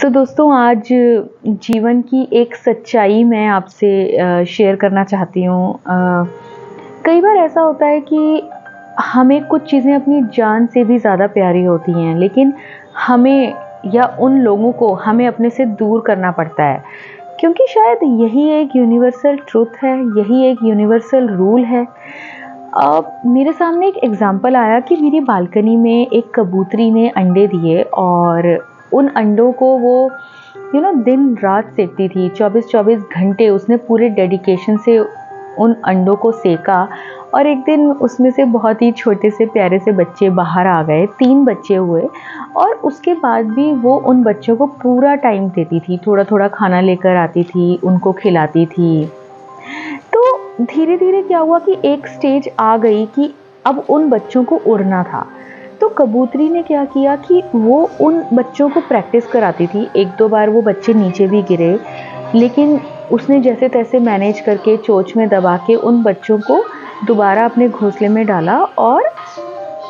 दोस्तों आज जीवन की एक सच्चाई मैं आपसे शेयर करना चाहती हूँ। कई बार ऐसा होता है कि हमें कुछ चीज़ें अपनी जान से भी ज़्यादा प्यारी होती हैं, लेकिन हमें या उन लोगों को हमें अपने से दूर करना पड़ता है, क्योंकि शायद यही एक यूनिवर्सल ट्रुथ है, यही एक यूनिवर्सल रूल है। मेरे सामने एक एग्ज़ाम्पल आया कि मेरी बालकनी में एक कबूतरी ने अंडे दिए और उन अंडों को वो दिन रात सेकती थी। 24-24 घंटे उसने पूरे डेडिकेशन से उन अंडों को सेका और एक दिन उसमें से बहुत ही छोटे से प्यारे से बच्चे बाहर आ गए। 3 बच्चे हुए और उसके बाद भी वो उन बच्चों को पूरा टाइम देती थी, थोड़ा-थोड़ा खाना लेकर आती थी, उनको खिलाती थी। तो धीरे-धीरे क्या हुआ कि एक स्टेज आ गई कि अब उन बच्चों को उड़ना था। तो कबूतरी ने क्या किया कि वो उन बच्चों को प्रैक्टिस कराती थी। 1-2 बार वो बच्चे नीचे भी गिरे, लेकिन उसने जैसे-तैसे मैनेज करके चोंच में दबा के उन बच्चों को दोबारा अपने घोंसले में डाला और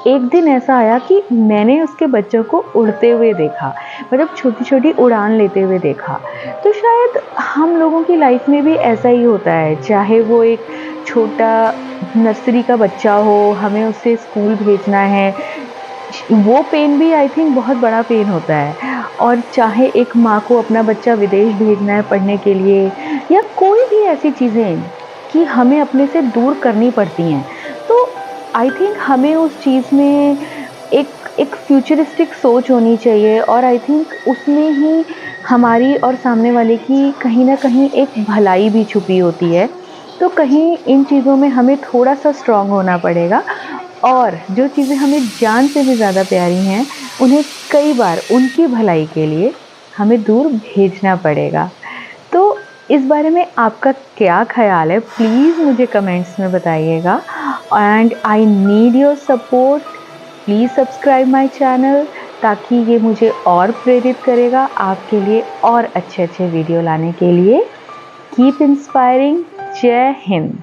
एक दिन ऐसा आया कि मैंने उसके बच्चों को उड़ते हुए देखा, मतलब छोटी-छोटी उड़ान लेते हुए देखा। तो शायद हम लोगों की लाइफ में भी ऐसा ही होता है, चाहे वो एक छोटा नर्सरी का बच्चा हो, हमें उसे स्कूल भेजना है, वो पेन भी आई थिंक बहुत बड़ा पेन होता है। और चाहे एक माँ को अपना बच्चा विदेश भेजना है पढ़ने के लिए या कोई भी ऐसी चीज़ें कि हमें अपने से दूर करनी पड़ती हैं, तो आई थिंक हमें उस चीज़ में एक एक फ्यूचरिस्टिक सोच होनी चाहिए और आई थिंक उसमें ही हमारी और सामने वाले की कहीं न कहीं एक भलाई भी छुपी होती है। तो कहीं इन चीज़ों में हमें थोड़ा-सा स्ट्रॉन्ग होना पड़ेगा और जो चीज़ें हमें जान से भी ज़्यादा प्यारी हैं, उन्हें कई बार उनकी भलाई के लिए हमें दूर भेजना पड़ेगा। तो इस बारे में आपका क्या ख़्याल है? प्लीज़ मुझे कमेंट्स में बताइएगा and I need your support. Please subscribe my channel ताकि ये मुझे और प्रेरित करेगा आपके लिए और अच्छे-अच्छे वीडियो लाने के लिए। Keep inspiring. जय हिंद।